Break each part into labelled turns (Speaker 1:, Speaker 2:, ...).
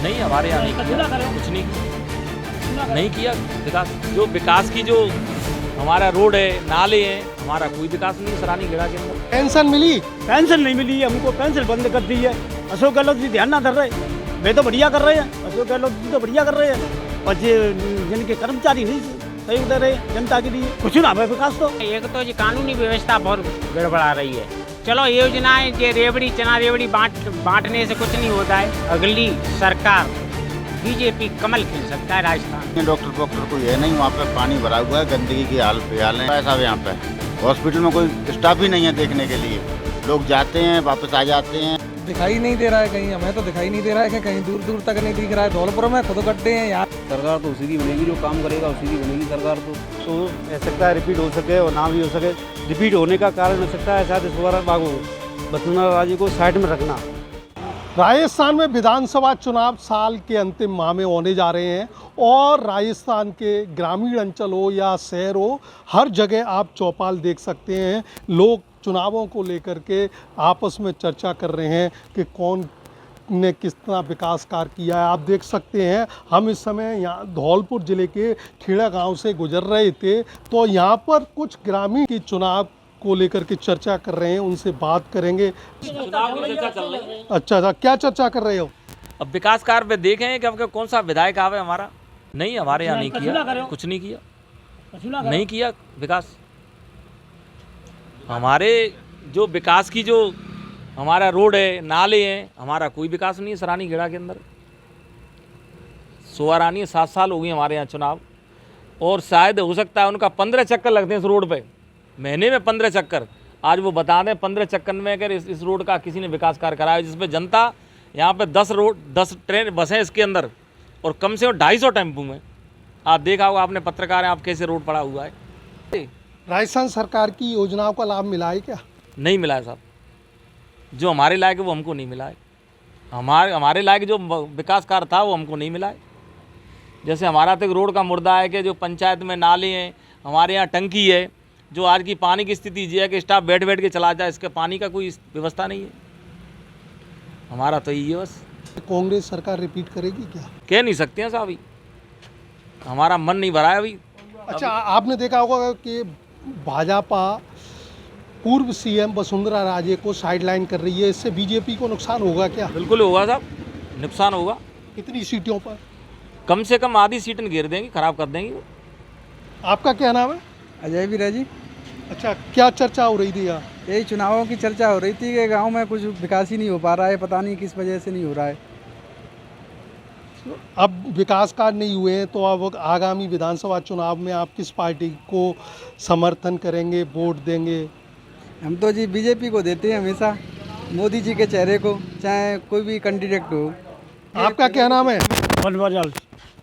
Speaker 1: नहीं, हमारे यहाँ नहीं किया, कुछ नहीं किया विकास। जो विकास की जो हमारा रोड है, नाले हैं, हमारा कोई विकास नहीं है सरानी गेड़ा के अंदर।
Speaker 2: पेंशन मिली?
Speaker 3: पेंशन नहीं मिली है हमको, पेंशन बंद कर दी है। अशोक गहलोत जी ध्यान ना धर रहे, वे तो बढ़िया कर रहे हैं, अशोक गहलोत जी तो बढ़िया कर रहे हैं, और जिनके कर्मचारी नहीं सहयोग दे रहे हैं जनता के लिए, कुछ ना विकास। तो
Speaker 4: एक तो जी कानूनी व्यवस्था बहुत गड़बड़ा रही है। चलो योजनाएं जे रेवड़ी चना रेवड़ी बांटने से कुछ नहीं होता है। अगली सरकार बीजेपी कमल खिल सकता है राजस्थान।
Speaker 5: डॉक्टर कोई है नहीं, वहाँ पे पानी भरा हुआ है, गंदगी की हाल है। ऐसा यहाँ पे हॉस्पिटल में कोई स्टाफ ही नहीं है देखने के लिए, लोग जाते हैं वापस आ जाते हैं।
Speaker 6: दिखाई नहीं दे रहा है कहीं, हमें तो दिखाई नहीं दे रहा है कि कहीं दूर दूर तक नहीं दिख रहा है। धौलपुर में खुद गड्ढे हैं यहाँ।
Speaker 7: सरकार तो उसी की बनेगी, जो काम करेगा उसी की बनेगी सरकार। तो
Speaker 8: हो सकता है रिपीट हो सके और ना भी हो सके। रिपीट होने का कारण हो सकता है शायद इस बार वसुंधरा राजे को साइड में रखना।
Speaker 2: राजस्थान में विधानसभा चुनाव साल के अंतिम माह में होने जा रहे हैं और राजस्थान के ग्रामीण अंचल हो या शहर हो, हर जगह आप चौपाल देख सकते हैं। लोग चुनावों को लेकर के आपस में चर्चा कर रहे हैं कि कौन ने किस तरह विकास कार्य किया है। आप देख सकते हैं हम इस समय यहाँ धौलपुर ज़िले के खेड़ा गांव से गुजर रहे थे, तो यहाँ पर कुछ ग्रामीण की चुनाव को लेकर के चर्चा कर रहे हैं, उनसे बात करेंगे।
Speaker 1: चुनाव की चर्चा चल रही है।
Speaker 2: अच्छा, क्या चर्चा कर रहे हो?
Speaker 1: अब विकास कार्य पे देखें कि आपका कौन सा विधायक आवे हमारा। नहीं, हमारे यहाँ नहीं किया, कुछ नहीं किया, नहीं किया विकास। हमारे जो विकास की जो हमारा रोड है, नाले हैं, हमारा कोई विकास नहीं है सरानी गेड़ा के अंदर। सुवारानी 7 साल हो गई हमारे यहाँ चुनाव, और शायद हो सकता है उनका 15 चक्कर लगते हैं इस रोड पे, महीने में 15 चक्कर। आज वो बता दें 15 चक्कर में अगर इस रोड का किसी ने विकास कार्य कराया, जिसपे जनता यहाँ पे 10 ट्रेन बसें इसके अंदर और कम से कम 250 टेम्पू में। आप देखा होगा, आपने पत्रकार हैं, आप कैसे रोड पड़ा हुआ है।
Speaker 2: राजस्थान सरकार की योजनाओं का लाभ मिला है क्या?
Speaker 1: नहीं मिला है साहब, जो हमारे लायक है वो हमको नहीं मिला है। हमारे लायक जो विकास कार्य था वो हमको नहीं मिला है। जैसे हमारा तो रोड का मुर्दा है कि जो पंचायत में नाले हैं, हमारे यहाँ टंकी है, जो आज की पानी की स्थिति ये है कि स्टाफ बैठ बैठ के चला जाए, इसके पानी का कोई व्यवस्था नहीं है। हमारा तो यही है बस।
Speaker 2: कांग्रेस सरकार रिपीट करेगी क्या?
Speaker 1: कह नहीं सकते हैं साहब, अभी हमारा मन नहीं भरा है अभी।
Speaker 2: अच्छा, आपने देखा होगा कि भाजपा पूर्व सीएम वसुंधरा राजे को साइडलाइन कर रही है, इससे बीजेपी को नुकसान होगा क्या?
Speaker 1: बिल्कुल होगा साहब, नुकसान होगा।
Speaker 2: कितनी सीटों पर?
Speaker 1: कम से कम आधी सीटें घेर देंगी, खराब कर देंगी वो।
Speaker 2: आपका क्या नाम है?
Speaker 6: अजय वीरा जी।
Speaker 2: अच्छा, क्या चर्चा हो रही थी यहाँ?
Speaker 6: यही चुनावों की चर्चा हो रही थी कि गांव में कुछ विकास ही नहीं हो पा रहा है, पता नहीं किस वजह से नहीं हो रहा है।
Speaker 2: अब विकास कार्य नहीं हुए हैं तो अब आगामी विधानसभा चुनाव में आप किस पार्टी को समर्थन करेंगे, वोट देंगे?
Speaker 6: हम तो जी बीजेपी को देते हैं हमेशा, मोदी जी के चेहरे को, चाहे कोई भी कैंडिडेट हो।
Speaker 2: आपका क्या नाम है?
Speaker 3: बनवाजाल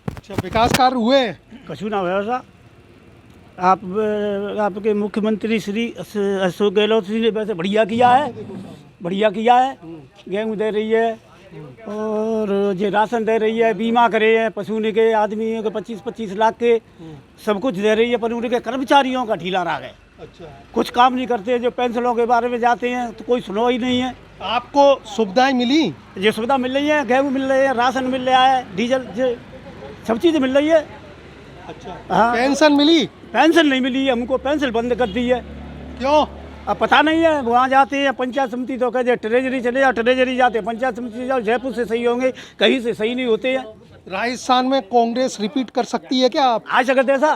Speaker 2: अच्छा, विकास कार्य हुए हैं?
Speaker 3: कछु ना वैसा। आपके मुख्यमंत्री श्री अशोक गहलोत जी ने वैसे बढ़िया किया है, गेहूँ दे रही है और जो राशन दे रही है, बीमा करे हैं पशु के आदमियों के 25-25 लाख के, सब कुछ दे रही है, पर उनके कर्मचारियों का ढीला रह गए।
Speaker 2: अच्छा,
Speaker 3: कुछ काम नहीं करते। जो पेंशनों के बारे में जाते हैं तो कोई सुनो ही नहीं है।
Speaker 2: आपको सुविधाएं मिली?
Speaker 3: जो सुविधा मिल रही है, गेहूँ मिल रही है, राशन मिल रहा है, डीजल सब चीज़ मिल रही है।
Speaker 2: अच्छा,
Speaker 3: हाँ।
Speaker 2: पेंशन मिली?
Speaker 3: पेंशन नहीं मिली है हमको, पेंशन बंद कर दी है।
Speaker 2: क्यों?
Speaker 3: अब पता नहीं है, वहाँ जाते हैं पंचायत समिति तो कहते हैं ट्रेजरी चले जाओ, ट्रेजरी जाते हैं, पंचायत समिति जाओ, जयपुर से सही होंगे, कहीं से सही नहीं होते हैं।
Speaker 2: राजस्थान में कांग्रेस रिपीट कर सकती है क्या? आप
Speaker 3: आ सकते ऐसा?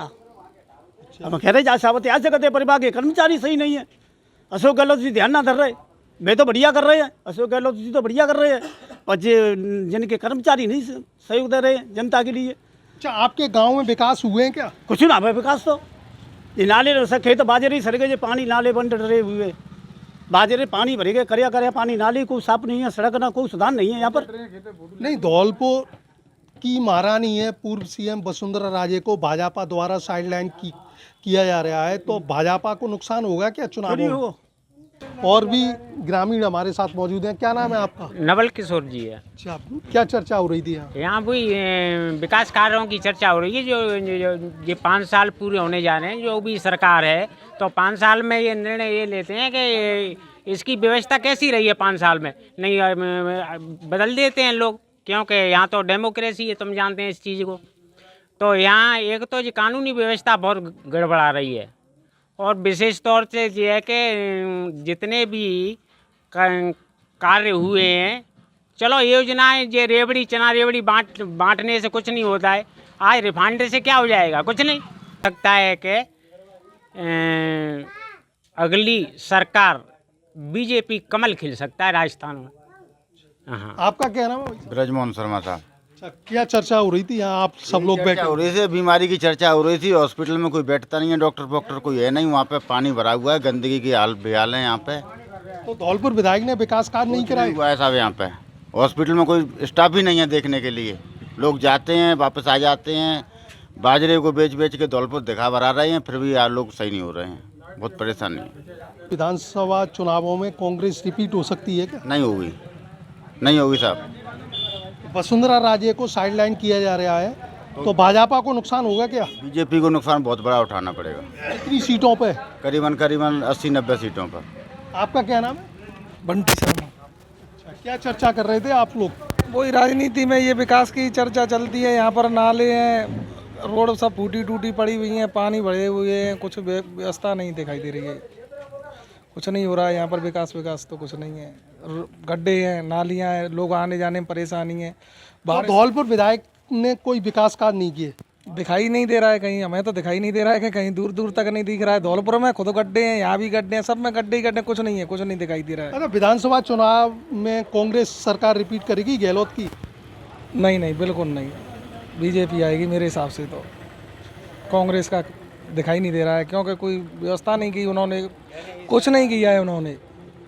Speaker 3: हम कह रहे सावत आ सकते, परिवार के कर्मचारी सही नहीं है। अशोक गहलोत जी ध्यान ना धर रहे, वे तो बढ़िया कर रहे हैं, अशोक गहलोत जी तो बढ़िया कर रहे हैं, और जिनके कर्मचारी नहीं सहयोग दे रहे हैं जनता के लिए।
Speaker 2: अच्छा, आपके गांव में विकास हुए हैं क्या?
Speaker 3: कुछ ना भाई विकास तो ये नाले खेत बाजरे सड़के जो पानी नाले बन रहे हुए, बाजरे पानी भरे गए, करया पानी, नाली कोई साफ नहीं है, सड़क ना कोई सुधार नहीं है यहाँ पर।
Speaker 2: नहीं, धौलपुर की महारानी है पूर्व सीएम वसुंधरा राजे को भाजपा द्वारा साइडलाइन किया जा रहा है, तो भाजपा को नुकसान होगा क्या चुनाव में? और भी ग्रामीण हमारे साथ मौजूद हैं। क्या नाम है आपका?
Speaker 4: नवल किशोर जी है।
Speaker 2: अच्छा, क्या चर्चा हो रही थी यहाँ?
Speaker 4: यहाँ भी विकास कार्यों की चर्चा हो रही है। जो 5 साल पूरे होने जा रहे हैं, जो भी सरकार है, तो 5 साल में ये निर्णय ये लेते हैं कि इसकी व्यवस्था कैसी रही है 5 साल में, नहीं बदल देते हैं लोग। क्योंकि यहाँ तो डेमोक्रेसी है, तुम जानते हैं इस चीज़ को। तो यहाँ एक तो ये कानूनी व्यवस्था बहुत गड़बड़ा रही है, और विशेष तौर से ये है कि जितने भी कार्य हुए हैं, चलो योजनाएं ये रेवड़ी चना रेवड़ी बांटने से कुछ नहीं होता है। आज रिफाइनरी से क्या हो जाएगा, कुछ नहीं। लगता है कि अगली सरकार बीजेपी कमल खिल सकता है राजस्थान में। हाँ,
Speaker 2: आपका क्या नाम है?
Speaker 5: ब्रजमोहन शर्मा साहब।
Speaker 2: अच्छा, क्या चर्चा हो रही थी यहाँ? आप सब लोग बैठे
Speaker 5: हो रही थी, बीमारी की चर्चा हो रही थी। हॉस्पिटल में कोई बैठता नहीं है, डॉक्टर कोई है नहीं। वहाँ पे पानी भरा हुआ है, गंदगी की हाल बेहाल है यहाँ पे।
Speaker 2: तो धौलपुर विधायक ने विकास कार्य नहीं कराए?
Speaker 5: हुआ है साहब यहाँ पे। हॉस्पिटल में कोई स्टाफ ही नहीं है देखने के लिए। लोग जाते हैं वापस आ जाते हैं, बाजरे को बेच बेच के धौलपुर दिखा भरा रहे हैं, फिर भी यार लोग सही नहीं हो रहे हैं। बहुत परेशानी है।
Speaker 2: विधानसभा चुनावों में कांग्रेस रिपीट हो सकती है क्या?
Speaker 5: नहीं होगी, नहीं होगी साहब।
Speaker 2: वसुंधरा राजे को साइडलाइन किया जा रहा है, तो भाजपा को नुकसान होगा क्या?
Speaker 5: बीजेपी को नुकसान बहुत बड़ा उठाना पड़ेगा।
Speaker 2: कितनी सीटों पे?
Speaker 5: करीबन 80-90 सीटों पर।
Speaker 2: आपका क्या नाम है?
Speaker 9: बंटी शर्मा।
Speaker 2: अच्छा, क्या चर्चा कर रहे थे आप लोग?
Speaker 9: वही राजनीति में ये विकास की चर्चा चलती है। यहाँ पर नाले हैं, रोड सब फूटी टूटी पड़ी हुई हैं, पानी भरे हुए हैं, कुछ व्यवस्था नहीं दिखाई दे रही है। कुछ नहीं हो रहा है यहाँ पर। विकास तो कुछ नहीं है। गड्ढे हैं, नालियाँ हैं, लोग आने जाने में परेशानी है।
Speaker 2: तो धौलपुर विधायक ने कोई विकास कार्य नहीं किए?
Speaker 9: दिखाई नहीं दे रहा है कहीं, हमें तो दिखाई नहीं दे रहा है कि कहीं दूर दूर तक नहीं दिख रहा है। धौलपुर में खुद गड्ढे हैं, यहाँ भी गड्ढे हैं, सब में गड्ढे ही गड्ढे, कुछ नहीं है, कुछ नहीं दिखाई दे रहा है।
Speaker 2: अगर विधानसभा चुनाव में कांग्रेस सरकार रिपीट करेगी गहलोत की?
Speaker 9: नहीं, बिल्कुल नहीं। बीजेपी आएगी मेरे हिसाब से। तो कांग्रेस का दिखाई नहीं दे रहा है, क्योंकि कोई व्यवस्था नहीं की उन्होंने, कुछ नहीं किया है उन्होंने।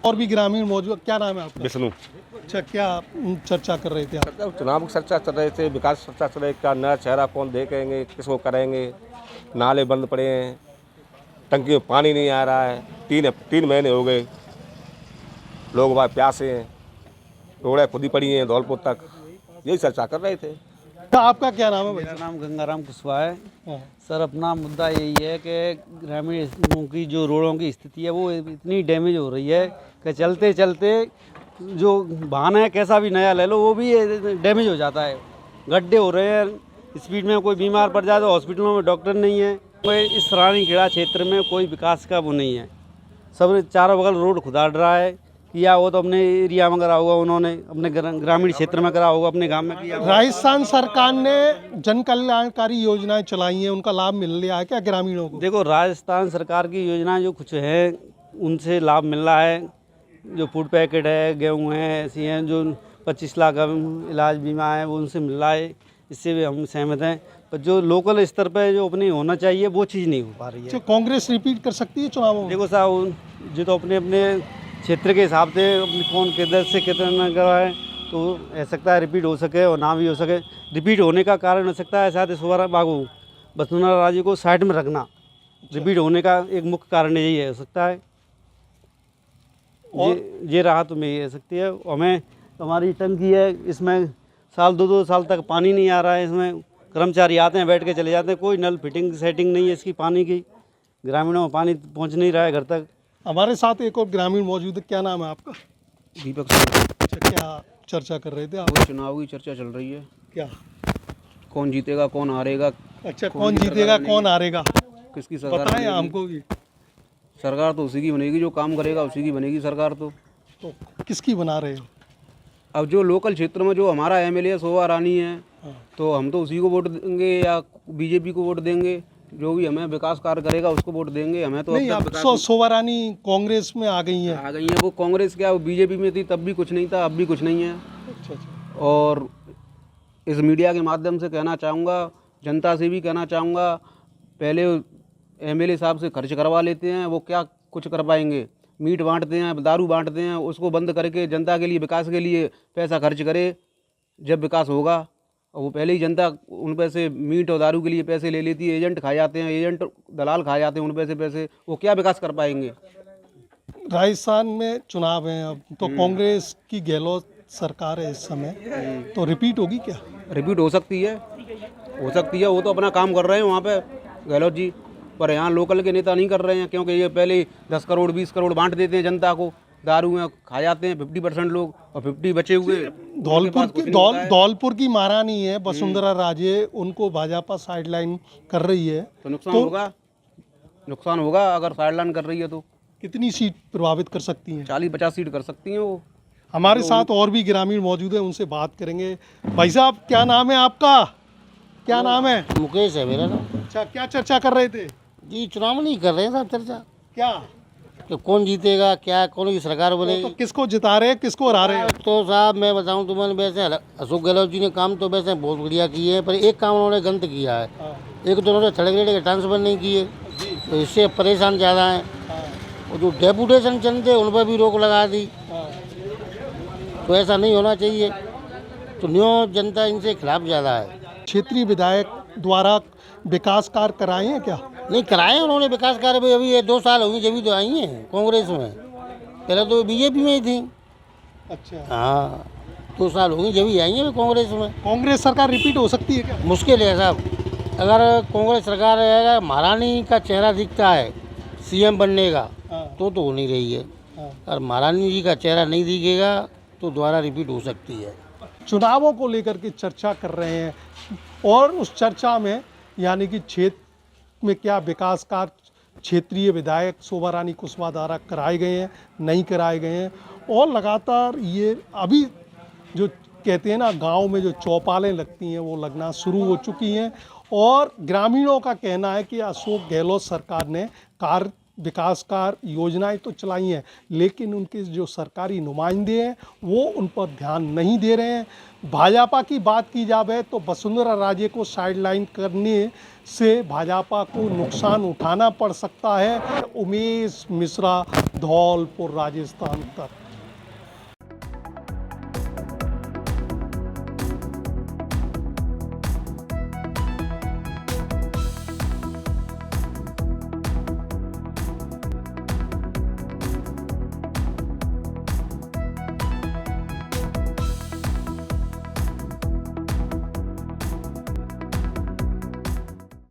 Speaker 2: और भी ग्रामीण मौजूद। क्या नाम है आपका?
Speaker 8: विष्णु।
Speaker 2: अच्छा, क्या चर्चा कर रहे थे आप?
Speaker 8: चुनाव की चर्चा चल रहे थे, विकास चर्चा चल रही, क्या नया चेहरा कौन देखेंगे, किसको करेंगे। नाले बंद पड़े हैं, टंकी में पानी नहीं आ रहा है, 3 महीने हो गए, लोग वहाँ प्यासे हैं, रोडें खुद ही पड़ी हैं धौलपुर तक। यही चर्चा कर रहे थे।
Speaker 2: आपका क्या नाम है भाई?
Speaker 7: मेरा नाम गंगाराम कुशवाहा है।
Speaker 2: हाँ।
Speaker 7: सर, अपना मुद्दा यही है कि ग्रामीण की जो रोडों की स्थिति है वो इतनी डैमेज हो रही है कि चलते चलते जो वाहन है कैसा भी नया ले लो वो भी डैमेज हो जाता है। गड्ढे हो रहे हैं, स्पीड में कोई बीमार पड़ जाए तो हॉस्पिटलों में डॉक्टर नहीं है। कोई इस रानी खेड़ा क्षेत्र में कोई विकास का वो नहीं है। सब चारों बगल रोड खुदाड़ रहा है। किया वो तो अपने एरिया में करा होगा, उन्होंने अपने ग्रामीण क्षेत्र में करा होगा, अपने गांव में किया।
Speaker 2: राजस्थान सरकार ने जन कल्याणकारी योजनाएं चलाई हैं, उनका लाभ मिल रहा है क्या ग्रामीणों को?
Speaker 7: देखो, राजस्थान सरकार की योजनाएं जो कुछ है उनसे लाभ मिल रहा है। जो फूड पैकेट है, गेहूँ है, ऐसी हैं जो 25 लाख का इलाज बीमा है वो उनसे मिल रहा है। इससे भी हम सहमत हैं, पर जो लोकल स्तर पर जो अपनी होना चाहिए वो चीज़ नहीं हो पा रही है।
Speaker 2: कांग्रेस रिपीट कर सकती है चुनावों में?
Speaker 7: देखो साहब, जो तो अपने अपने क्षेत्र के हिसाब से कौन किधर से कितना कराए तो हो सकता है रिपीट हो सके और ना भी हो सके। रिपीट होने का कारण हो सकता है शायद सुवर्ण बाबू वसुंधरा राजे को साइड में रखना रिपीट होने का एक मुख्य कारण यही है, हो सकता है। ये रहा तो मैं ये सकती है। हमें हमारी टंकी है, इसमें साल 2 साल तक पानी नहीं आ रहा है। इसमें कर्मचारी आते हैं, बैठ के चले जाते हैं, कोई नल फिटिंग सेटिंग नहीं है इसकी पानी की। ग्रामीणों में पानी पहुंच नहीं रहा है घर तक।
Speaker 2: हमारे साथ एक और ग्रामीण मौजूद है। क्या नाम है आपका?
Speaker 7: दीपक।
Speaker 2: अच्छा, क्या चर्चा कर रहे थे आप?
Speaker 7: चुनाव की चर्चा चल रही है।
Speaker 2: क्या?
Speaker 7: कौन जीतेगा, कौन हारेगा।
Speaker 2: अच्छा, कौन जीतेगा, कौन हारेगा,
Speaker 7: किसकी सरकार
Speaker 2: बताएं हमको भी।
Speaker 7: सरकार तो उसी की बनेगी, जो काम करेगा उसी की बनेगी सरकार। तो
Speaker 2: किसकी बना रहे हो?
Speaker 7: अब जो लोकल क्षेत्र में जो हमारा एमएलए शोभा रानी है, तो हम तो उसी को वोट देंगे या बीजेपी को वोट देंगे। जो भी हमें विकास कार्य करेगा उसको वोट देंगे। हमें तो
Speaker 2: नहीं, अब शोभा रानी कांग्रेस में आ गई है।
Speaker 7: वो कांग्रेस क्या, वो बीजेपी में थी तब भी कुछ नहीं था, अब भी कुछ नहीं है।
Speaker 2: अच्छा।
Speaker 7: और इस मीडिया के माध्यम से कहना चाहूँगा, जनता से भी कहना चाहूँगा, पहले एमएलए साहब से खर्च करवा लेते हैं, वो क्या कुछ कर पाएंगे। मीट बांटते हैं, दारू बांटते हैं, उसको बंद करके जनता के लिए, विकास के लिए पैसा खर्च करे, जब विकास होगा। और वो पहले ही जनता उन पैसे मीट और दारू के लिए पैसे ले लेती है। एजेंट खा जाते हैं, एजेंट दलाल खा जाते हैं उन पैसे, वो क्या विकास कर पाएंगे।
Speaker 2: राजस्थान में चुनाव है अब, तो कांग्रेस की गहलोत सरकार है इस समय, तो रिपीट होगी क्या?
Speaker 7: रिपीट हो सकती है, हो सकती है। वो तो अपना काम कर रहे हैं वहाँ पे गहलोत जी, पर यहाँ लोकल के नेता नहीं कर रहे हैं, क्योंकि ये पहले 10 करोड़ 20 करोड़ बांट देते हैं जनता को। दारू में खा जाते हैं 50% लोग, और 50 बचे हुए
Speaker 2: धौलपुर की महारानी है वसुंधरा राजे, उनको भाजपा साइडलाइन कर रही है,
Speaker 7: तो नुकसान होगा अगर साइडलाइन कर रही है तो।
Speaker 2: कितनी सीट प्रभावित कर सकती हैं?
Speaker 7: 40-50 सीट कर सकती हैं वो।
Speaker 2: हमारे साथ और भी ग्रामीण मौजूद हैं, उनसे बात करेंगे। भाई साहब, क्या नाम है आपका? क्या नाम है?
Speaker 10: मुकेश है मेरा नाम।
Speaker 2: अच्छा, क्या चर्चा कर रहे थे?
Speaker 10: जी चुनाव नहीं कर रहे हैं साहब चर्चा,
Speaker 2: क्या
Speaker 10: कि कौन जीतेगा, क्या कौन की सरकार बनेगी।
Speaker 2: तो किसको जिता रहे हैं, किसको हरा रहे हैं?
Speaker 10: तो साहब मैं बताऊं तुम्हें, वैसे अशोक गहलोत जी ने काम तो वैसे बहुत बढ़िया किए हैं, पर एक काम उन्होंने गलत किया है। एक तो उन्होंने थर्ड ग्रेड के ट्रांसफर नहीं किए, तो इससे परेशान ज़्यादा हैं। और जो डेपुटेशन चलते उन पर भी रोक लगा दी, तो ऐसा नहीं होना चाहिए। तो न्यू जनता इनसे खिलाफ ज़्यादा है।
Speaker 2: क्षेत्रीय विधायक द्वारा विकास कार्य कराए हैं क्या?
Speaker 10: नहीं कराए उन्होंने विकास कार्य भी, अभी ये 2 साल हो गए जब भी तो आई हैं कांग्रेस में, पहले तो बीजेपी में ही थी।
Speaker 2: अच्छा,
Speaker 10: हाँ 2 साल हो गए जब भी आई हैं कांग्रेस में।
Speaker 2: कांग्रेस सरकार रिपीट हो सकती है क्या?
Speaker 10: मुश्किल है साहब, अगर कांग्रेस सरकार अगर महारानी का चेहरा दिखता है सीएम बनने का, तो हो नहीं रही है। और महारानी जी का चेहरा नहीं दिखेगा तो दोबारा रिपीट हो सकती है।
Speaker 2: चुनावों को लेकर के चर्चा कर रहे हैं, और उस चर्चा में यानी कि क्षेत्र में क्या विकास कार्य क्षेत्रीय विधायक शोभा रानी कुशवाहा द्वारा कराए गए हैं, नहीं कराए गए हैं। और लगातार ये अभी जो कहते हैं ना, गांव में जो चौपालें लगती हैं वो लगना शुरू हो चुकी हैं। और ग्रामीणों का कहना है कि अशोक गहलोत सरकार ने विकास कार्य योजनाएं तो चलाई हैं, लेकिन उनके जो सरकारी नुमाइंदे हैं वो उन पर ध्यान नहीं दे रहे हैं। भाजपा की बात की जाए तो वसुंधरा राजे को साइडलाइन करने से भाजपा को नुकसान उठाना पड़ सकता है। उमेश मिश्रा, धौलपुर, राजस्थान तक।